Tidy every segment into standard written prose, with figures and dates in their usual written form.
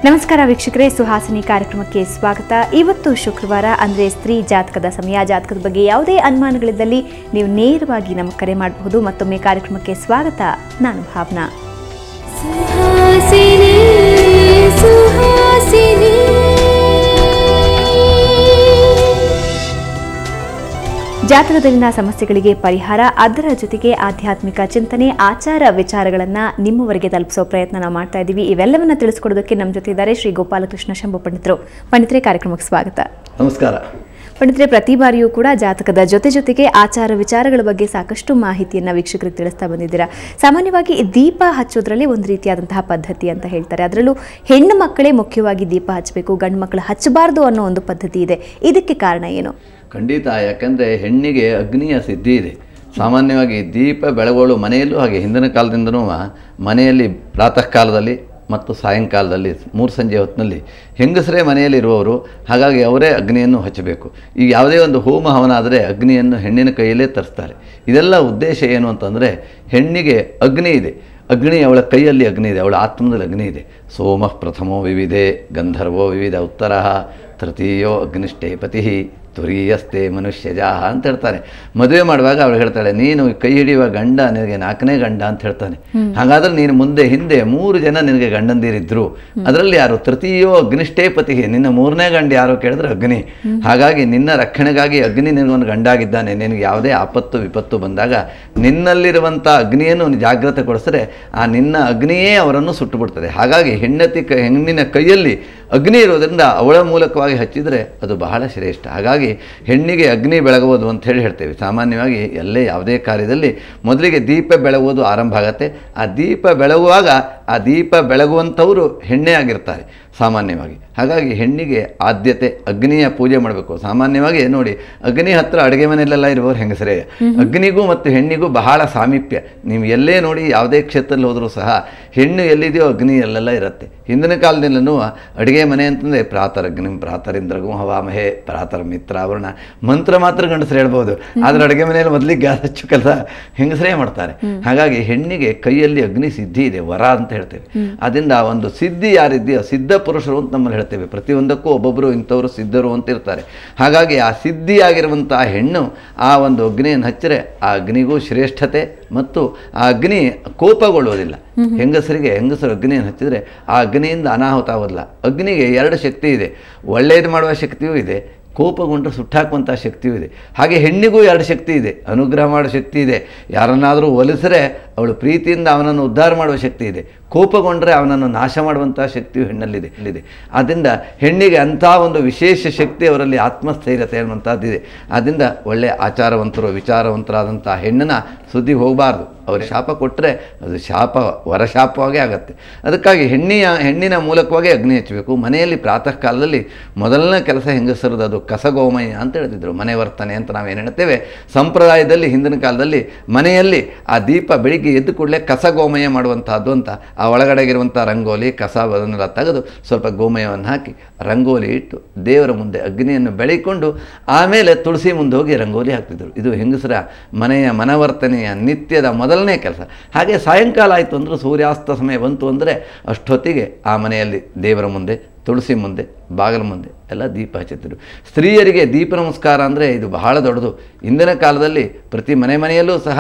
ನಮಸ್ಕಾರ ವೀಕ್ಷಕರೇ, ಸುಹಾಸಿನಿ ಕಾರ್ಯಕ್ರಮಕ್ಕೆ ಸ್ವಾಗತ. ಇವತ್ತು ಶುಕ್ರವಾರ ಅಂದರೆ ಸ್ತ್ರೀ ಜಾತಕದ ಸಮಯ. ಜಾತಕದ ಬಗ್ಗೆ ಯಾವುದೇ ಅನುಮಾನಗಳಿದ್ದಲ್ಲಿ ನೀವು ನೇರವಾಗಿ ನಮಗೆ ಕರೆ ಮಾಡಬಹುದು. ಮತ್ತೊಮ್ಮೆ ಕಾರ್ಯಕ್ರಮಕ್ಕೆ ಸ್ವಾಗತ. ನಾನು ಭಾವನಾ. ಜಾತಕದಲ್ಲಿನ ಸಮಸ್ಯೆಗಳಿಗೆ ಪರಿಹಾರ, ಅದರ ಜೊತೆಗೆ ಆಧ್ಯಾತ್ಮಿಕ ಚಿಂತನೆ, ಆಚಾರ ವಿಚಾರಗಳನ್ನು ನಿಮ್ಮವರೆಗೆ ತಲುಪಿಸೋ ಪ್ರಯತ್ನ ನಾವು ಮಾಡ್ತಾ ಇದ್ದೀವಿ. ಇವೆಲ್ಲವನ್ನ ತಿಳಿಸ್ಕೊಡೋದಕ್ಕೆ ನಮ್ಮ ಜೊತೆ ಇದ್ದಾರೆ ಶ್ರೀ ಗೋಪಾಲಕೃಷ್ಣ ಶಂಭು ಪಂಡಿತರು. ಪಂಡಿತರೇ, ಕಾರ್ಯಕ್ರಮಕ್ಕೆ ಸ್ವಾಗತ. ನಮಸ್ಕಾರ. ಪಂಡಿತರೇ, ಪ್ರತಿ ಬಾರಿಯೂ ಕೂಡ ಜಾತಕದ ಜೊತೆಗೆ ಆಚಾರ ವಿಚಾರಗಳ ಬಗ್ಗೆ ಸಾಕಷ್ಟು ಮಾಹಿತಿಯನ್ನು ವೀಕ್ಷಕರಿಗೆ ತಿಳಿಸ್ತಾ ಬಂದಿದ್ದೀರಾ. ಸಾಮಾನ್ಯವಾಗಿ ದೀಪ ಹಚ್ಚೋದ್ರಲ್ಲಿ ಒಂದು ರೀತಿಯಾದಂತಹ ಪದ್ಧತಿ ಅಂತ ಹೇಳ್ತಾರೆ. ಅದರಲ್ಲೂ ಹೆಣ್ಣು ಮಕ್ಕಳೇ ಮುಖ್ಯವಾಗಿ ದೀಪ ಹಚ್ಚಬೇಕು, ಗಂಡು ಮಕ್ಕಳು ಹಚ್ಚಬಾರ್ದು ಅನ್ನೋ ಒಂದು ಪದ್ಧತಿ ಇದೆ. ಇದಕ್ಕೆ ಕಾರಣ ಏನು? ಖಂಡಿತ. ಯಾಕಂದರೆ ಹೆಣ್ಣಿಗೆ ಅಗ್ನಿಯ ಸಿದ್ಧಿ ಇದೆ. ಸಾಮಾನ್ಯವಾಗಿ ದೀಪ ಬೆಳಗೋಳು ಮನೆಯಲ್ಲೂ ಹಾಗೆ ಹಿಂದಿನ ಕಾಲದಿಂದನೂ ಮನೆಯಲ್ಲಿ ಪ್ರಾತಃ ಕಾಲದಲ್ಲಿ ಮತ್ತು ಸಾಯಂಕಾಲದಲ್ಲಿ 3 ಸಂಜೆ ಹೊತ್ತಿನಲ್ಲಿ ಹೆಂಗಸರೇ ಮನೆಯಲ್ಲಿರುವವರು, ಹಾಗಾಗಿ ಅವರೇ ಅಗ್ನಿಯನ್ನು ಹಚ್ಚಬೇಕು. ಈಗ ಯಾವುದೇ ಒಂದು ಹೋಮ ಹವನ ಆದರೆ ಅಗ್ನಿಯನ್ನು ಹೆಣ್ಣಿನ ಕೈಯಲ್ಲೇ ತರಿಸ್ತಾರೆ. ಇದೆಲ್ಲ ಉದ್ದೇಶ ಏನು ಅಂತಂದರೆ, ಹೆಣ್ಣಿಗೆ ಅಗ್ನಿ ಇದೆ, ಅಗ್ನಿ ಅವಳ ಕೈಯಲ್ಲಿ ಅಗ್ನಿ ಇದೆ, ಅವಳ ಆತ್ಮದಲ್ಲಿ ಅಗ್ನಿ ಇದೆ. ಸೋಮಃ ಪ್ರಥಮೋ ವಿವಿಧೆ ಗಂಧರ್ವೋ ವಿವಿಧ ಉತ್ತರ ತೃತೀಯೋ ಅಗ್ನಿಷ್ಠೇ ಪತಿ ತುರೀಯಸ್ತೆ ಮನುಷ್ಯಜಾಹ ಅಂತ ಹೇಳ್ತಾರೆ. ಮದುವೆ ಮಾಡುವಾಗ ಅವಳು ಹೇಳ್ತಾಳೆ, ನೀನು ಕೈ ಹಿಡಿಯುವ ಗಂಡ ನಿನಗೆ 4ನೇ ಗಂಡ ಅಂತ ಹೇಳ್ತಾನೆ. ಹಾಗಾದ್ರೆ ನೀನು ಮುಂದೆ ಹಿಂದೆ 3 ಜನ ನಿನಗೆ ಗಂಡಂದಿರಿದ್ರು, ಅದರಲ್ಲಿ ಯಾರು? ತೃತೀಯೋ ಅಗ್ನಿಷ್ಠೇ ಪತಿ, ನಿನ್ನ 3ನೇ ಗಂಡ ಯಾರೋ ಕೇಳಿದ್ರೆ ಅಗ್ನಿ. ಹಾಗಾಗಿ ನಿನ್ನ ರಕ್ಷಣೆಗಾಗಿ ಅಗ್ನಿ ನಿನಗೊಂದು ಗಂಡಾಗಿದ್ದಾನೆ. ನಿನಗೆ ಯಾವುದೇ ಆಪತ್ತು ವಿಪತ್ತು ಬಂದಾಗ ನಿನ್ನಲ್ಲಿರುವಂಥ ಅಗ್ನಿಯನ್ನು ಜಾಗ್ರತೆ ಕೊಡಿಸಿದ್ರೆ ಆ ನಿನ್ನ ಅಗ್ನಿಯೇ ಅವರನ್ನು ಸುಟ್ಟು ಬಿಡ್ತದೆ. ಹಾಗಾಗಿ ಹೆಣ್ಣಿನ ಕೈಯಲ್ಲಿ ಅಗ್ನಿ ಇರೋದ್ರಿಂದ ಅವಳ ಮೂಲಕವಾಗಿ ಹಚ್ಚಿದರೆ ಅದು ಬಹಳ ಶ್ರೇಷ್ಠ. ಹಾಗಾಗಿ ಹೆಣ್ಣಿಗೆ ಅಗ್ನಿ ಬೆಳಗುವುದು ಅಂತ ಹೇಳ್ತೇವೆ. ಸಾಮಾನ್ಯವಾಗಿ ಎಲ್ಲೇ ಯಾವುದೇ ಕಾರ್ಯದಲ್ಲಿ ಮೊದಲಿಗೆ ದೀಪ ಬೆಳಗುವುದು ಆರಂಭ ಆಗತ್ತೆ. ಆ ದೀಪ ಬೆಳಗುವಾಗ ಆ ದೀಪ ಬೆಳಗುವಂಥವರು ಹೆಣ್ಣೇ ಆಗಿರ್ತಾರೆ ಸಾಮಾನ್ಯವಾಗಿ. ಹಾಗಾಗಿ ಹೆಣ್ಣಿಗೆ ಆದ್ಯತೆ, ಅಗ್ನಿಯ ಪೂಜೆ ಮಾಡಬೇಕು. ಸಾಮಾನ್ಯವಾಗಿ ನೋಡಿ, ಅಗ್ನಿ ಹತ್ರ ಅಡುಗೆ ಮನೆಯಲ್ಲೆಲ್ಲ ಇರುವವರು ಹೆಂಗಸರೇ. ಅಗ್ನಿಗೂ ಮತ್ತು ಹೆಣ್ಣಿಗೂ ಬಹಳ ಸಾಮೀಪ್ಯ. ನೀವು ಎಲ್ಲೇ ನೋಡಿ, ಯಾವುದೇ ಕ್ಷೇತ್ರದಲ್ಲಿ ಹೋದರೂ ಸಹ ಹೆಣ್ಣು ಎಲ್ಲಿದೆಯೋ ಅಗ್ನಿ ಎಲ್ಲೆಲ್ಲ ಇರುತ್ತೆ. ಹಿಂದಿನ ಕಾಲದಲ್ಲೂ ಅಡುಗೆ ಮನೆ ಅಂತಂದರೆ ಪ್ರಾತರಗ್ನಿಂ ಪ್ರಾತರಿಂದ್ರಗು ಹವಾಮಹೇ ಪ್ರಾತರ ಮಿತ್ರಾವರಣ ಮಂತ್ರ ಮಾತ್ರ ಗಂಡಸರು ಹೇಳ್ಬೋದು. ಆದರೆ ಅಡುಗೆ ಮನೆಯಲ್ಲಿ ಮೊದಲಿಗೆ ಗ್ಯಾಸ್ ಹಚ್ಚು ಕೆಲಸ ಹೆಂಗಸರೇ ಮಾಡ್ತಾರೆ. ಹಾಗಾಗಿ ಹೆಣ್ಣಿಗೆ ಕೈಯಲ್ಲಿ ಅಗ್ನಿ ಸಿದ್ಧಿ ಇದೆ, ವರ ಅಂತ ಹೇಳ್ತೇವೆ. ಅದರಿಂದ ಒಂದು ಸಿದ್ಧಿ ಯಾರಿದೆಯೋ ಸಿದ್ಧ ಪುರುಷರು ಅಂತ ನಮ್ಮಲ್ಲಿ ಹೇಳ್ತೇವೆ. ಪ್ರತಿಯೊಂದಕ್ಕೂ ಒಬ್ಬೊಬ್ಬರು ಇಂಥವರು ಸಿದ್ಧರು ಅಂತ ಇರ್ತಾರೆ. ಹಾಗಾಗಿ ಆ ಸಿದ್ಧಿಯಾಗಿರುವಂಥ ಹೆಣ್ಣು ಆ ಒಂದು ಅಗ್ನಿಯನ್ನು ಹಚ್ಚಿದರೆ ಆ ಅಗ್ನಿಗೂ ಶ್ರೇಷ್ಠತೆ ಮತ್ತು ಆ ಅಗ್ನಿ ಕೋಪಗೊಳ್ಳುವುದಿಲ್ಲ. ಹೆಂಗಸರು ಅಗ್ನಿಯನ್ನು ಹಚ್ಚಿದರೆ ಆ ಅಗ್ನಿಯಿಂದ ಅನಾಹುತ ಆಗೋದಿಲ್ಲ. ಅಗ್ನಿಗೆ 2 ಶಕ್ತಿ ಇದೆ. ಒಳ್ಳೆಯದು ಮಾಡುವ ಶಕ್ತಿಯೂ ಇದೆ, ಕೋಪಗೊಂಡ್ರೆ ಸುಟ್ಟಾಕುವಂಥ ಶಕ್ತಿಯೂ ಇದೆ. ಹಾಗೆ ಹೆಣ್ಣಿಗೂ 2 ಶಕ್ತಿ ಇದೆ. ಅನುಗ್ರಹ ಮಾಡೋ ಶಕ್ತಿ ಇದೆ. ಯಾರನ್ನಾದರೂ ಒಲಿಸಿದ್ರೆ ಅವಳು ಪ್ರೀತಿಯಿಂದ ಅವನನ್ನು ಉದ್ಧಾರ ಮಾಡುವ ಶಕ್ತಿ ಇದೆ. ಕೋಪಗೊಂಡ್ರೆ ಅವನನ್ನು ನಾಶ ಮಾಡುವಂಥ ಶಕ್ತಿಯು ಹೆಣ್ಣಲ್ಲಿದೆ. ಆದ್ದರಿಂದ ಹೆಣ್ಣಿಗೆ ಅಂಥ ಒಂದು ವಿಶೇಷ ಶಕ್ತಿ, ಅವರಲ್ಲಿ ಆತ್ಮಸ್ಥೈರ್ಯತೆ ಅನ್ನುವಂಥದ್ದಿದೆ. ಆದ್ದರಿಂದ ಒಳ್ಳೆಯ ಆಚಾರವಂತರು, ವಿಚಾರವಂತರಾದಂಥ ಹೆಣ್ಣನ್ನು ಸುದ್ದಿ ಹೋಗಬಾರ್ದು. ಅವರು ಶಾಪ ಕೊಟ್ಟರೆ ಅದು ಶಾಪ ವರಶಾಪವಾಗೇ ಆಗುತ್ತೆ. ಅದಕ್ಕಾಗಿ ಹೆಣ್ಣಿನ ಮೂಲಕವಾಗಿ ಅಗ್ನಿ ಹಚ್ಚಬೇಕು. ಮನೆಯಲ್ಲಿ ಪ್ರಾತಃ ಕಾಲದಲ್ಲಿ ಮೊದಲನೇ ಕೆಲಸ ಹೆಂಗಸರದು ಅದು ಕಸಗೋಮಯ ಅಂತ ಹೇಳ್ತಿದ್ರು. ಮನೆ ವರ್ತನೆ ಅಂತ ನಾವೇನು ಹೇಳ್ತೇವೆ ಸಂಪ್ರದಾಯದಲ್ಲಿ. ಹಿಂದಿನ ಕಾಲದಲ್ಲಿ ಮನೆಯಲ್ಲಿ ಆ ದೀಪ ಬೆಳಿಗ್ಗೆ ಎದ್ದು ಕೂಡಲೇ ಕಸಗೋಮಯ ಮಾಡುವಂಥದ್ದು ಅಂತ. ಆ ಒಳಗಡೆಗಿರುವಂಥ ರಂಗೋಲಿ ಕಸ ಅದನ್ನೆಲ್ಲ ತೆಗೆದು ಸ್ವಲ್ಪ ಗೋಮಯವನ್ನು ಹಾಕಿ ರಂಗೋಲಿ ಇಟ್ಟು ದೇವರ ಮುಂದೆ ಅಗ್ನಿಯನ್ನು ಬೆಳಕೊಂಡು ಆಮೇಲೆ ತುಳಸಿ ಮುಂದೆ ಹೋಗಿ ರಂಗೋಲಿ ಹಾಕ್ತಿದ್ರು. ಇದು ಹೆಂಗಸರ ಮನೆಯ ಮನವರ್ತನೆಯ ನಿತ್ಯದ ಮೊದಲನೇ ಕೆಲಸ. ಹಾಗೆ ಸಾಯಂಕಾಲ ಆಯಿತು ಅಂದರೆ, ಸೂರ್ಯಾಸ್ತ ಸಮಯ ಬಂತು ಅಂದರೆ ಅಷ್ಟೊತ್ತಿಗೆ ಆ ಮನೆಯಲ್ಲಿ ದೇವರ ಮುಂದೆ, ತುಳಸಿ ಮುಂದೆ, ಬಾಗಿಲ ಮುಂದೆ ಎಲ್ಲ ದೀಪ ಹಚ್ಚುತ್ತಿದ್ರು. ಸ್ತ್ರೀಯರಿಗೆ ದೀಪ ನಮಸ್ಕಾರ ಅಂದರೆ ಇದು ಬಹಳ ದೊಡ್ಡದು. ಇಂದಿನ ಕಾಲದಲ್ಲಿ ಪ್ರತಿ ಮನೆಯಲ್ಲೂ ಸಹ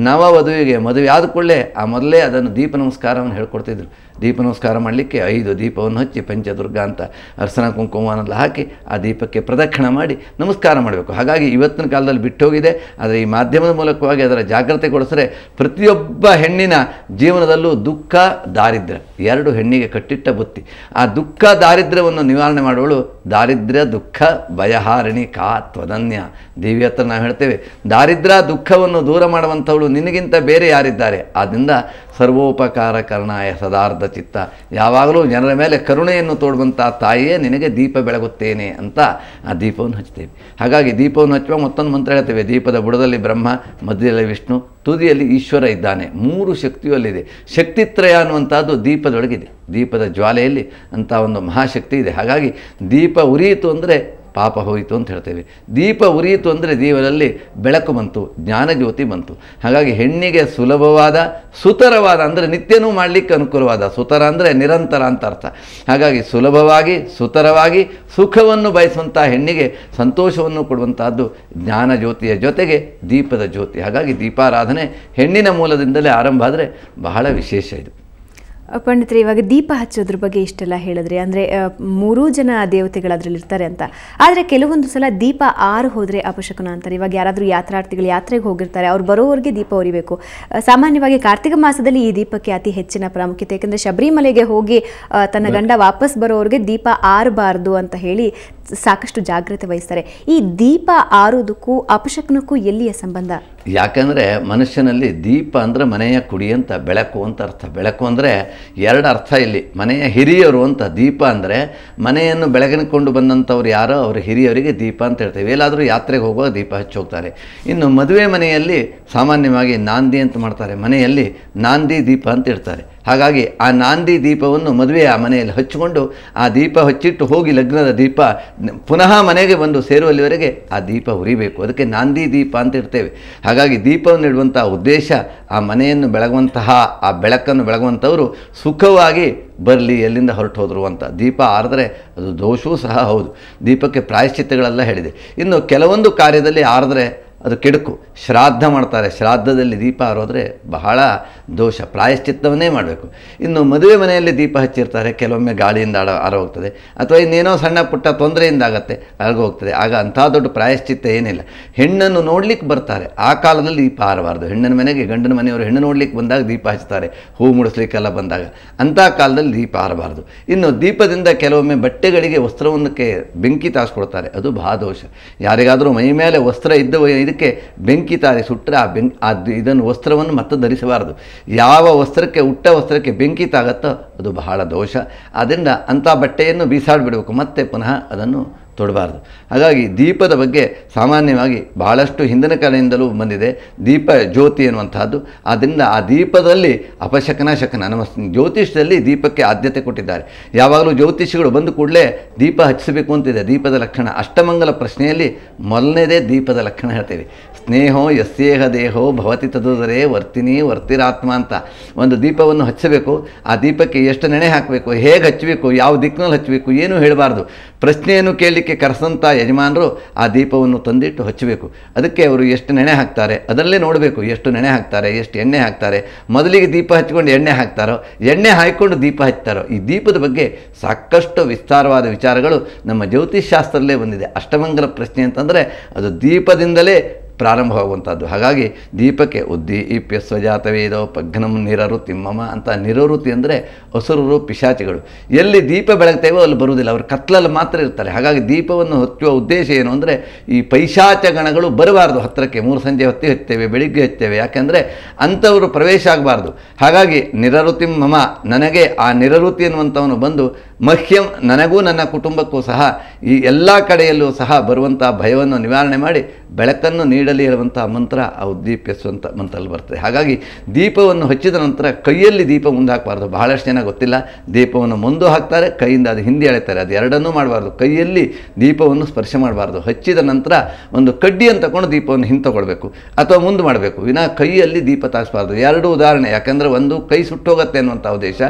ನವವಧುವಿಗೆ ಮದುವೆ ಆದ ಕೂಡಲೇ ಆ ಮೊದಲೇ ಅದನ್ನು ದೀಪ ನಮಸ್ಕಾರವನ್ನು ಹೇಳ್ಕೊಡ್ತಿದ್ರು. ದೀಪ ನಮಸ್ಕಾರ ಮಾಡಲಿಕ್ಕೆ 5 ದೀಪವನ್ನು ಹಚ್ಚಿ ಪಂಚದುರ್ಗ ಅಂತ ಅರ್ಶನ ಕುಂಕುಮವನ್ನೆಲ್ಲ ಹಾಕಿ ಆ ದೀಪಕ್ಕೆ ಪ್ರದಕ್ಷಿಣೆ ಮಾಡಿ ನಮಸ್ಕಾರ ಮಾಡಬೇಕು. ಹಾಗಾಗಿ ಇವತ್ತಿನ ಕಾಲದಲ್ಲಿ ಬಿಟ್ಟೋಗಿದೆ. ಆದರೆ ಈ ಮಾಧ್ಯಮದ ಮೂಲಕವಾಗಿ ಅದರ ಜಾಗ್ರತೆ ಕೊಡಿಸಿದ್ರೆ ಪ್ರತಿಯೊಬ್ಬ ಹೆಣ್ಣಿನ ಜೀವನದಲ್ಲೂ ದುಃಖ ದಾರಿದ್ರ್ಯ 2 ಹೆಣ್ಣಿಗೆ ಕಟ್ಟಿಟ್ಟ ಬುತ್ತಿ. ಆ ದುಃಖ ದಾರಿದ್ರ್ಯವನ್ನು ನಿವಾರಣೆ ಮಾಡುವಳು ದಾರಿದ್ರ್ಯ ದುಃಖ ಭಯಹಾರಿಣಿ ಕಾ ತ್ವದನ್ಯ. ದೇವಿ ಹತ್ರ ನಾವು ಹೇಳ್ತೇವೆ, ದಾರಿದ್ರ್ಯ ದುಃಖವನ್ನು ದೂರ ಮಾಡುವಂಥವಳು ನಿನಗಿಂತ ಬೇರೆ ಯಾರಿದ್ದಾರೆ. ಆದ್ದರಿಂದ ಸರ್ವೋಪಕಾರ ಕರ್ಣಾಯ ಸದಾರ್ಧ ಚಿತ್ತ, ಯಾವಾಗಲೂ ಜನರ ಮೇಲೆ ಕರುಣೆಯನ್ನು ತೋಡುವಂಥ ತಾಯಿಯೇ ನಿನಗೆ ದೀಪ ಬೆಳಗುತ್ತೇನೆ ಅಂತ ಆ ದೀಪವನ್ನು ಹಚ್ತೇವೆ. ಹಾಗಾಗಿ ದೀಪವನ್ನು ಹಚ್ಚುವ ಮತ್ತೊಂದು ಮಂತ್ರ ಹೇಳ್ತೇವೆ. ದೀಪದ ಬುಡದಲ್ಲಿ ಬ್ರಹ್ಮ, ಮಧ್ಯದಲ್ಲಿ ವಿಷ್ಣು, ತುದಿಯಲ್ಲಿ ಈಶ್ವರ ಇದ್ದಾನೆ. 3 ಶಕ್ತಿಯೂ ಅಲ್ಲಿದೆ. ಶಕ್ತಿತ್ರಯ ಅನ್ನುವಂಥದ್ದು ದೀಪದೊಳಗಿದೆ. ದೀಪದ ಜ್ವಾಲೆಯಲ್ಲಿ ಅಂಥ ಒಂದು ಮಹಾಶಕ್ತಿ ಇದೆ. ಹಾಗಾಗಿ ದೀಪ ಉರಿಯಿತು ಅಂದರೆ ಪಾಪ ಹೋಯಿತು ಅಂತ ಹೇಳ್ತೇವೆ. ದೀಪ ಉರಿಯಿತು ಅಂದರೆ ಜೀವನದಲ್ಲಿ ಬೆಳಕು ಬಂತು, ಜ್ಞಾನಜ್ಯೋತಿ ಬಂತು. ಹಾಗಾಗಿ ಹೆಣ್ಣಿಗೆ ಸುಲಭವಾದ, ಸುತರವಾದ, ಅಂದರೆ ನಿತ್ಯನೂ ಮಾಡಲಿಕ್ಕೆ ಅನುಕೂಲವಾದ, ಸುತರ ಅಂದರೆ ನಿರಂತರ ಅಂತ ಅರ್ಥ. ಹಾಗಾಗಿ ಸುಲಭವಾಗಿ ಸುತರವಾಗಿ ಸುಖವನ್ನು ಬಯಸುವಂಥ ಹೆಣ್ಣಿಗೆ ಸಂತೋಷವನ್ನು ಕೊಡುವಂತಹದ್ದು ಜ್ಞಾನಜ್ಯೋತಿಯ ಜೊತೆಗೆ ದೀಪದ ಜ್ಯೋತಿ. ಹಾಗಾಗಿ ದೀಪಾರಾಧನೆ ಹೆಣ್ಣಿನ ಮೂಲದಿಂದಲೇ ಆರಂಭ ಆದರೆ ಬಹಳ ವಿಶೇಷ ಇದು. ಪಂಡಿತರೆ, ಇವಾಗ ದೀಪ ಹಚ್ಚೋದ್ರ ಬಗ್ಗೆ ಇಷ್ಟೆಲ್ಲ ಹೇಳಿದ್ರಿ, ಅಂದರೆ 3 ಜನ ದೇವತೆಗಳು ಅದರಲ್ಲಿ ಇರ್ತಾರೆ ಅಂತ. ಆದರೆ ಕೆಲವೊಂದು ಸಲ ದೀಪ ಆರು ಹೋದರೆ ಅಪಶಕುನ ಅಂತಾರೆ. ಇವಾಗ ಯಾರಾದರೂ ಯಾತ್ರಾರ್ಥಿಗಳು ಯಾತ್ರೆಗೆ ಹೋಗಿರ್ತಾರೆ, ಅವ್ರು ಬರೋವರೆಗೆ ದೀಪ ಉರಿಬೇಕು. ಸಾಮಾನ್ಯವಾಗಿ ಕಾರ್ತಿಕ ಮಾಸದಲ್ಲಿ ಈ ದೀಪಕ್ಕೆ ಅತಿ ಹೆಚ್ಚಿನ ಪ್ರಾಮುಖ್ಯತೆ, ಯಾಕೆಂದರೆ ಶಬರಿಮಲೆಗೆ ಹೋಗಿ ತನ್ನ ಗಂಡ ವಾಪಸ್ ಬರೋವರೆಗೆ ದೀಪ ಆರಬಾರ್ದು ಅಂತ ಹೇಳಿ ಸಾಕಷ್ಟು ಜಾಗ್ರತೆ ವಹಿಸ್ತಾರೆ. ಈ ದೀಪ ಆರೋದಕ್ಕೂ ಅಪಶಕನಕ್ಕೂ ಎಲ್ಲಿಯ ಸಂಬಂಧ? ಯಾಕಂದರೆ ಮನುಷ್ಯನಲ್ಲಿ ದೀಪ ಅಂದರೆ ಮನೆಯ ಕುಡಿ ಅಂತ, ಬೆಳಕು ಅಂತ ಅರ್ಥ. ಬೆಳಕು ಅಂದರೆ 2 ಅರ್ಥ ಇಲ್ಲಿ. ಮನೆಯ ಹಿರಿಯರು ಅಂತ. ದೀಪ ಅಂದರೆ ಮನೆಯನ್ನು ಬೆಳಗಿಕೊಂಡು ಬಂದಂಥವ್ರು ಯಾರೋ ಅವ್ರ ಹಿರಿಯರಿಗೆ ದೀಪ ಅಂತ ಹೇಳ್ತೇವೆ. ಎಲ್ಲಾದರೂ ಯಾತ್ರೆಗೆ ಹೋಗುವಾಗ ದೀಪ ಹಚ್ಚಿ ಹೋಗ್ತಾರೆ. ಇನ್ನು ಮದುವೆ ಮನೆಯಲ್ಲಿ ಸಾಮಾನ್ಯವಾಗಿ ನಾಂದಿ ಅಂತ ಮಾಡ್ತಾರೆ. ಮನೆಯಲ್ಲಿ ನಾಂದಿ ದೀಪ ಅಂತ ಇಡ್ತಾರೆ. ಹಾಗಾಗಿ ಆ ನಾಂದಿ ದೀಪವನ್ನು ಮದುವೆಯ ಮನೆಯಲ್ಲಿ ಹಚ್ಚಿಕೊಂಡು ಆ ದೀಪ ಹಚ್ಚಿಟ್ಟು ಹೋಗಿ ಲಗ್ನದ ದೀಪ ಪುನಃ ಮನೆಗೆ ಬಂದು ಸೇರುವಲ್ಲಿವರೆಗೆ ಆ ದೀಪ ಉರಿಬೇಕು. ಅದಕ್ಕೆ ನಾಂದಿ ದೀಪ ಅಂತ ಇಡ್ತೇವೆ. ಹಾಗಾಗಿ ದೀಪವನ್ನು ಇಡುವಂಥ ಉದ್ದೇಶ ಆ ಮನೆಯನ್ನು ಬೆಳಗುವಂತಹ, ಆ ಬೆಳಕನ್ನು ಬೆಳಗುವಂಥವರು ಸುಖವಾಗಿ ಬರಲಿ, ಎಲ್ಲಿಂದ ಹೊರಟು ಹೋದರು ಅಂತ. ದೀಪ ಆರಿದ್ರೆ ಅದು ದೋಷವೂ ಸಹ ಹೌದು. ದೀಪಕ್ಕೆ ಪ್ರಾಯಶ್ಚಿತ್ತಗಳೆಲ್ಲ ಹೇಳಿದೆ. ಇನ್ನು ಕೆಲವೊಂದು ಕಾರ್ಯದಲ್ಲಿ ಆರಿದ್ರೆ ಅದು ಕೆಡುಕು. ಶ್ರಾದ್ದ ಮಾಡ್ತಾರೆ, ಶ್ರಾದ್ದದಲ್ಲಿ ದೀಪ ಆರೋದ್ರೆ ಬಹಳ ದೋಷ, ಪ್ರಾಯಶ್ಚಿತ್ತವನ್ನೇ ಮಾಡಬೇಕು. ಇನ್ನು ಮದುವೆ ಮನೆಯಲ್ಲಿ ದೀಪ ಹಚ್ಚಿರ್ತಾರೆ, ಕೆಲವೊಮ್ಮೆ ಗಾಳಿಯಿಂದ ಆರೋಗ್ತದೆ, ಅಥವಾ ಇನ್ನೇನೋ ಸಣ್ಣ ಪುಟ್ಟ ತೊಂದರೆಯಿಂದ ಆಗತ್ತೆ, ಹೋಗ್ತದೆ. ಆಗ ಅಂಥ ದೊಡ್ಡ ಪ್ರಾಯಶ್ಚಿತ್ತ ಏನಿಲ್ಲ. ಹೆಣ್ಣನ್ನು ನೋಡ್ಲಿಕ್ಕೆ ಬರ್ತಾರೆ, ಆ ಕಾಲದಲ್ಲಿ ದೀಪ ಆರಬಾರ್ದು. ಹೆಣ್ಣಿನ ಮನೆಗೆ ಗಂಡನ ಮನೆಯವರು ಹೆಣ್ಣು ನೋಡ್ಲಿಕ್ಕೆ ಬಂದಾಗ ದೀಪ ಹಚ್ತಾರೆ, ಹೂ ಮುಡಿಸ್ಲಿಕ್ಕೆಲ್ಲ ಬಂದಾಗ. ಅಂಥ ಕಾಲದಲ್ಲಿ ದೀಪ ಆರಬಾರ್ದು. ಇನ್ನು ದೀಪದಿಂದ ಕೆಲವೊಮ್ಮೆ ಬಟ್ಟೆಗಳಿಗೆ ವಸ್ತ್ರವನ್ನಕ್ಕೆ ಬೆಂಕಿ ತಾರಿಸ್ಕೊಡ್ತಾರೆ, ಅದು ಬಹಳ ದೋಷ. ಯಾರಿಗಾದರೂ ಮೈ ಮೇಲೆ ವಸ್ತ್ರ ಇದ್ದವ ಇದಕ್ಕೆ ಬೆಂಕಿ ತಾರಿ ಸುಟ್ಟರೆ ಇದನ್ನು ವಸ್ತ್ರವನ್ನು ಮತ್ತೆ ಧರಿಸಬಾರದು. ಯಾವ ವಸ್ತ್ರಕ್ಕೆ, ಉಟ್ಟ ವಸ್ತ್ರಕ್ಕೆ ಬೆಂಕಿ ತಾಗತ್ತೋ ಅದು ಬಹಳ ದೋಷ. ಆದ್ದರಿಂದ ಅಂಥ ಬಟ್ಟೆಯನ್ನು ಬೀಸಾಡಿಬಿಡಬೇಕು, ಮತ್ತೆ ಪುನಃ ಅದನ್ನು ತೊಡಬಾರ್ದು. ಹಾಗಾಗಿ ದೀಪದ ಬಗ್ಗೆ ಸಾಮಾನ್ಯವಾಗಿ ಬಹಳಷ್ಟು ಹಿಂದಿನ ಕಾಲದಿಂದಲೂ ಬಂದಿದೆ ದೀಪ ಜ್ಯೋತಿ ಎನ್ನುವಂತಹದ್ದು. ಆದ್ದರಿಂದ ಆ ದೀಪದಲ್ಲಿ ಅಪಶಕನ ಶಕನ, ನಮ್ಮ ಜ್ಯೋತಿಷದಲ್ಲಿ ದೀಪಕ್ಕೆ ಆದ್ಯತೆ ಕೊಟ್ಟಿದ್ದಾರೆ. ಯಾವಾಗಲೂ ಜ್ಯೋತಿಷಿಗಳು ಬಂದು ಕೂಡಲೇ ದೀಪ ಹಚ್ಚಿಸಬೇಕು ಅಂತಿದೆ. ದೀಪದ ಲಕ್ಷಣ ಅಷ್ಟಮಂಗಲ ಪ್ರಶ್ನೆಯಲ್ಲಿ ಮೊದಲನೇದೇ ದೀಪದ ಲಕ್ಷಣ ಹೇಳ್ತೇವೆ. ಸ್ನೇಹೋ ಯಸ್ಯೇಹ ದೇಹೋ ಭವತಿ ತದುದರೆ ವರ್ತಿನಿ ವರ್ತಿರಾತ್ಮ ಅಂತ. ಒಂದು ದೀಪವನ್ನು ಹಚ್ಚಬೇಕು. ಆ ದೀಪಕ್ಕೆ ಎಷ್ಟು ನೆನೆ ಹಾಕಬೇಕು, ಹೇಗೆ ಹಚ್ಚಬೇಕು, ಯಾವ ದಿಕ್ಕಿನಲ್ಲಿ ಹಚ್ಚಬೇಕು, ಏನೂ ಹೇಳಬಾರ್ದು. ಪ್ರಶ್ನೆಯನ್ನು ಕೇಳಲಿಕ್ಕೆ ಕರೆಸಂಥ ಯಜಮಾನರು ಆ ದೀಪವನ್ನು ತಂದಿಟ್ಟು ಹಚ್ಚಬೇಕು. ಅದಕ್ಕೆ ಅವರು ಎಷ್ಟು ನೆನೆ ಹಾಕ್ತಾರೆ ಅದರಲ್ಲೇ ನೋಡಬೇಕು. ಎಷ್ಟು ನೆನೆ ಹಾಕ್ತಾರೆ, ಎಷ್ಟು ಎಣ್ಣೆ ಹಾಕ್ತಾರೆ. ಮೊದಲಿಗೆ ದೀಪ ಹಚ್ಕೊಂಡು ಎಣ್ಣೆ ಹಾಕ್ತಾರೋ, ಎಣ್ಣೆ ಹಾಕಿಕೊಂಡು ದೀಪ ಹಚ್ತಾರೋ. ಈ ದೀಪದ ಬಗ್ಗೆ ಸಾಕಷ್ಟು ವಿಸ್ತಾರವಾದ ವಿಚಾರಗಳು ನಮ್ಮ ಜ್ಯೋತಿಷಾಸ್ತ್ರದಲ್ಲೇ ಬಂದಿದೆ. ಅಷ್ಟಮಂಗಲ ಪ್ರಶ್ನೆ ಅಂತಂದರೆ ಅದು ದೀಪದಿಂದಲೇ ಪ್ರಾರಂಭವಾಗುವಂಥದ್ದು. ಹಾಗಾಗಿ ದೀಪಕ್ಕೆ ಉದ್ದೀಪ್ಯ ಸ್ವಜಾತವೇದೋ ಪಘ್ನಂ ನಿರರುತಿಮ್ಮಮ ಅಂತ. ನಿರರುತಿ ಅಂದರೆ ಅಸುರರು, ಪಿಶಾಚಿಗಳು. ಎಲ್ಲಿ ದೀಪ ಬೆಳಗ್ತೇವೋ ಅಲ್ಲಿ ಬರುವುದಿಲ್ಲ, ಅವರು ಕತ್ಲಲ್ಲಿ ಮಾತ್ರ ಇರ್ತಾರೆ. ಹಾಗಾಗಿ ದೀಪವನ್ನು ಹಚ್ಚುವ ಉದ್ದೇಶ ಏನು ಅಂದರೆ ಈ ಪೈಶಾಚ ಗಣಗಳು ಬರಬಾರ್ದು ಹತ್ತಿರಕ್ಕೆ. 3 ಸಂಜೆ ಹೊತ್ತಿಗೆ ಹಚ್ತೇವೆ, ಬೆಳಿಗ್ಗೆ ಹಚ್ತೇವೆ, ಯಾಕೆಂದರೆ ಅಂಥವರು ಪ್ರವೇಶ ಆಗಬಾರ್ದು. ಹಾಗಾಗಿ ನಿರರುತಿಮ್ಮಮ, ನನಗೆ ಆ ನಿರರುತಿ ಎನ್ನುವಂಥವನು ಬಂದು ಮಹ್ಯಂ, ನನಗೂ ನನ್ನ ಕುಟುಂಬಕ್ಕೂ ಸಹ ಈ ಎಲ್ಲ ಕಡೆಯಲ್ಲೂ ಸಹ ಬರುವಂಥ ಭಯವನ್ನು ನಿವಾರಣೆ ಮಾಡಿ ಬೆಳಕನ್ನು ನೀಡಲಿ ಹೇಳುವಂಥ ಮಂತ್ರ ಆ ಉದ್ದೀಪ್ಯಸ್ವಂತ ಮಂತ್ರದಲ್ಲಿ ಬರ್ತದೆ. ಹಾಗಾಗಿ ದೀಪವನ್ನು ಹಚ್ಚಿದ ನಂತರ ಕೈಯಲ್ಲಿ ದೀಪ ಮುಂದೆ ಹಾಕಬಾರ್ದು. ಬಹಳಷ್ಟು ಜನ ಗೊತ್ತಿಲ್ಲ, ದೀಪವನ್ನು ಮುಂದೆ ಹಾಕ್ತಾರೆ, ಕೈಯಿಂದ ಅದು ಹಿಂದೆ ಎಳಿತಾರೆ. ಅದು ಎರಡನ್ನೂ ಮಾಡಬಾರ್ದು. ಕೈಯಲ್ಲಿ ದೀಪವನ್ನು ಸ್ಪರ್ಶ ಮಾಡಬಾರ್ದು. ಹಚ್ಚಿದ ನಂತರ ಒಂದು ಕಡ್ಡಿಯನ್ನು ತಗೊಂಡು ದೀಪವನ್ನು ಹಿಂತಕೊಳ್ಬೇಕು ಅಥವಾ ಮುಂದೆ ಮಾಡಬೇಕು, ವಿನಾ ಕೈಯಲ್ಲಿ ದೀಪ ತಾಗಿಸಬಾರ್ದು. 2 ಉದಾಹರಣೆ, ಯಾಕೆಂದರೆ ಒಂದು ಕೈ ಸುಟ್ಟೋಗುತ್ತೆ ಅನ್ನುವಂಥ ಉದ್ದೇಶ,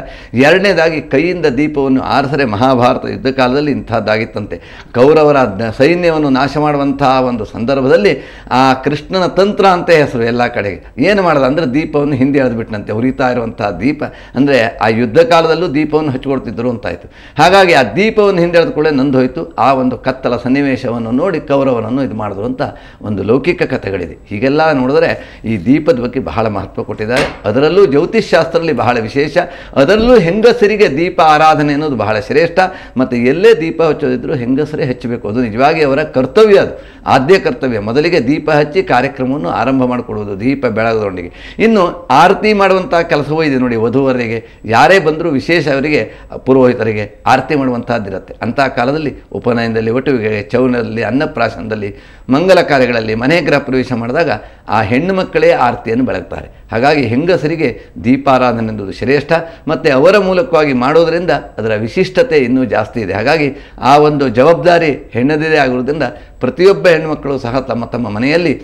ಎರಡನೇದಾಗಿ ಕೈಯಿಂದ ದೀಪವನ್ನು ಆರಿಸರೆ ಮಹಾಭಾರತ ಯುದ್ಧ ಕಾಲದಲ್ಲಿ ಇಂಥದ್ದಾಗಿತ್ತಂತೆ. ಕೌರವರ ಸೈನ್ಯವನ್ನು ನಾಶ ಮಾಡುವಂತಹ ಒಂದು ಸಂದರ್ಭದಲ್ಲಿ ಆ ಕೃಷ್ಣನ ತಂತ್ರ ಅಂತ ಹೆಸರು ಎಲ್ಲ ಕಡೆಗೆ. ಏನು ಮಾಡೋದು ಅಂದರೆ ದೀಪವನ್ನು ಹಿಂದೆ ಎಳೆದುಬಿಟ್ಟನಂತೆ. ಉರಿತಾ ಇರುವಂತಹ ದೀಪ ಅಂದರೆ ಆ ಯುದ್ಧ ಕಾಲದಲ್ಲೂ ದೀಪವನ್ನು ಹಚ್ಚಿಕೊಡ್ತಿದ್ದರು ಅಂತಾಯಿತು. ಹಾಗಾಗಿ ಆ ದೀಪವನ್ನು ಹಿಂದೆ ಎಳೆದುಕೊಳ್ಳೆ ನಂದು ಹೋಯಿತು. ಆ ಒಂದು ಕತ್ತಲ ಸನ್ನಿವೇಶವನ್ನು ನೋಡಿ ಕೌರವರನ್ನು ಇದು ಮಾಡಿದ್ರು ಅಂತ ಒಂದು ಲೌಕಿಕ ಕಥೆಗಳಿದೆ. ಹೀಗೆಲ್ಲ ನೋಡಿದ್ರೆ ಈ ದೀಪದ ಬಗ್ಗೆ ಬಹಳ ಮಹತ್ವ ಕೊಟ್ಟಿದ್ದಾರೆ. ಅದರಲ್ಲೂ ಜ್ಯೋತಿಷ್ಶಾಸ್ತ್ರದಲ್ಲಿ ಬಹಳ ವಿಶೇಷ. ಅದರಲ್ಲೂ ಹೆಂಗಸರಿಗೆ ದೀಪ ಆರಾಧನೆ ಅನ್ನೋದು ಬಹಳ ಶ್ರೇಷ್ಠ. ಮತ್ತು ಎಲ್ಲೇ ದೀಪ ಹಚ್ಚೋದಿದ್ರು ಹೆಂಗಸರೇ ಹಚ್ಚಬೇಕು. ಅದು ನಿಜವಾಗಿ ಅವರ ಕರ್ತವ್ಯ, ಅದು ಆದ್ಯ ಕರ್ತವ್ಯ. ಕಾರ್ಯಕ್ರಮಗಳಿವೆ. ಮೊದಲಿಗೆ ದೀಪ ಹಚ್ಚಿ ಕಾರ್ಯಕ್ರಮವನ್ನು ಆರಂಭ ಮಾಡಿಕೊಡುವುದು ದೀಪ ಬೆಳಗೋದೊಂದಿಗೆ. ಇನ್ನು ಆರತಿ ಮಾಡುವಂಥ ಕೆಲಸವೂ ಇದೆ ನೋಡಿ. ವಧುವರಿಗೆ ಯಾರೇ ಬಂದರೂ ವಿಶೇಷ ಅವರಿಗೆ ಪುರೋಹಿತರಿಗೆ ಆರತಿ ಮಾಡುವಂಥದ್ದಿರುತ್ತೆ. ಅಂಥ ಕಾಲದಲ್ಲಿ ಉಪನಯನದಲ್ಲಿ, ಒಟುವಿಗೆ, ಚೌನಲ್ಲಿ, ಅನ್ನಪ್ರಾಶನದಲ್ಲಿ, ಮಂಗಲ ಕಾರ್ಯಗಳಲ್ಲಿ, ಮನೆ ಗೃಹ ಪ್ರವೇಶ ಮಾಡಿದಾಗ ಆ ಹೆಣ್ಣು ಮಕ್ಕಳೇ ಆರತಿಯನ್ನು ಬೆಳಗ್ತಾರೆ. ಹಾಗಾಗಿ ಹೆಂಗಸರಿಗೆ ದೀಪಾರಾಧನೆ ಎನ್ನುವುದು ಶ್ರೇಷ್ಠ, ಮತ್ತು ಅವರ ಮೂಲಕವಾಗಿ ಮಾಡೋದರಿಂದ ಅದರ ವಿಶಿಷ್ಟತೆ ಇನ್ನೂ ಜಾಸ್ತಿ ಇದೆ. ಹಾಗಾಗಿ ಆ ಒಂದು ಜವಾಬ್ದಾರಿ ಹೆಣ್ಣದಿದೆ ಆಗಿರೋದ್ರಿಂದ ಪ್ರತಿಯೊಬ್ಬ ಹೆಣ್ಣುಮಕ್ಕಳು ಸಹ ತಮ್ಮ ತಮ್ಮ ಮನೆಯಲ್ಲಿ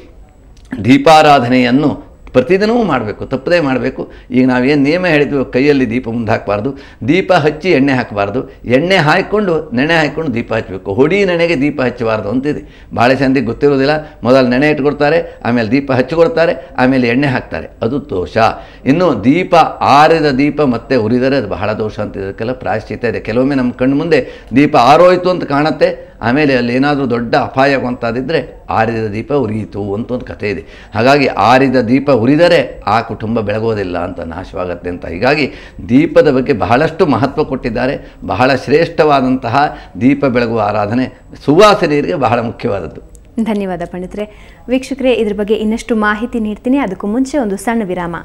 ದೀಪಾರಾಧನೆಯನ್ನು ಪ್ರತಿದಿನವೂ ಮಾಡಬೇಕು, ತಪ್ಪದೇ ಮಾಡಬೇಕು. ಈಗ ನಾವೇನು ನಿಯಮ ಹೇಳಿದ್ವಿ, ಕೈಯಲ್ಲಿ ದೀಪ ಮುಂದೆ ಹಾಕಬಾರ್ದು, ದೀಪ ಹಚ್ಚಿ ಎಣ್ಣೆ ಹಾಕಬಾರ್ದು, ಎಣ್ಣೆ ಹಾಕಿಕೊಂಡು ನೆನೆ ಹಾಕಿಕೊಂಡು ದೀಪ ಹಚ್ಚಬೇಕು. ಹೊಡಿ ನೆನೆಗೆ ದೀಪ ಹಚ್ಚಬಾರ್ದು ಅಂತಿದೆ. ಭಾಳ ಮಂದಿಗೆ ಗೊತ್ತಿರೋದಿಲ್ಲ. ಮೊದಲು ನೆನೆ ಇಟ್ಕೊಡ್ತಾರೆ, ಆಮೇಲೆ ದೀಪ ಹಚ್ಚಿಕೊಡ್ತಾರೆ, ಆಮೇಲೆ ಎಣ್ಣೆ ಹಾಕ್ತಾರೆ. ಅದು ದೋಷ. ಇನ್ನು ದೀಪ ಆರಿದ ದೀಪ ಮತ್ತೆ ಉರಿದರೆ ಅದು ಬಹಳ ದೋಷ ಅಂತ. ಇದಕ್ಕೆಲ್ಲ ಪ್ರಾಯಶ್ಚಿತ್ತ ಇದೆ. ಕೆಲವೊಮ್ಮೆ ನಮ್ಮ ಕಣ್ಣು ಮುಂದೆ ದೀಪ ಆರೋಯ್ತು ಅಂತ ಕಾಣುತ್ತೆ, ಆಮೇಲೆ ಅಲ್ಲಿ ಏನಾದರೂ ದೊಡ್ಡ ಅಪಾಯವಂತಾದಿದ್ದರೆ ಆರಿದ ದೀಪ ಉರಿಯಿತು ಅಂತ ಒಂದು ಕಥೆ ಇದೆ. ಹಾಗಾಗಿ ಆರಿದ ದೀಪ ಉರಿದರೆ ಆ ಕುಟುಂಬ ಬೆಳಗೋದಿಲ್ಲ ಅಂತ, ನಾಶವಾಗತ್ತೆ ಅಂತ. ಹೀಗಾಗಿ ದೀಪದ ಬಗ್ಗೆ ಬಹಳಷ್ಟು ಮಹತ್ವ ಕೊಟ್ಟಿದ್ದಾರೆ. ಬಹಳ ಶ್ರೇಷ್ಠವಾದಂತಹ ದೀಪ ಬೆಳಗುವ ಆರಾಧನೆ ಸುವಾಸನೆಯರಿಗೆ ಬಹಳ ಮುಖ್ಯವಾದದ್ದು. ಧನ್ಯವಾದ ಪಂಡಿತರೆ. ವೀಕ್ಷಕರೇ, ಇದ್ರ ಬಗ್ಗೆ ಇನ್ನಷ್ಟು ಮಾಹಿತಿ ನೀಡ್ತೀನಿ. ಅದಕ್ಕೂ ಮುಂಚೆ ಒಂದು ಸಣ್ಣ ವಿರಾಮ.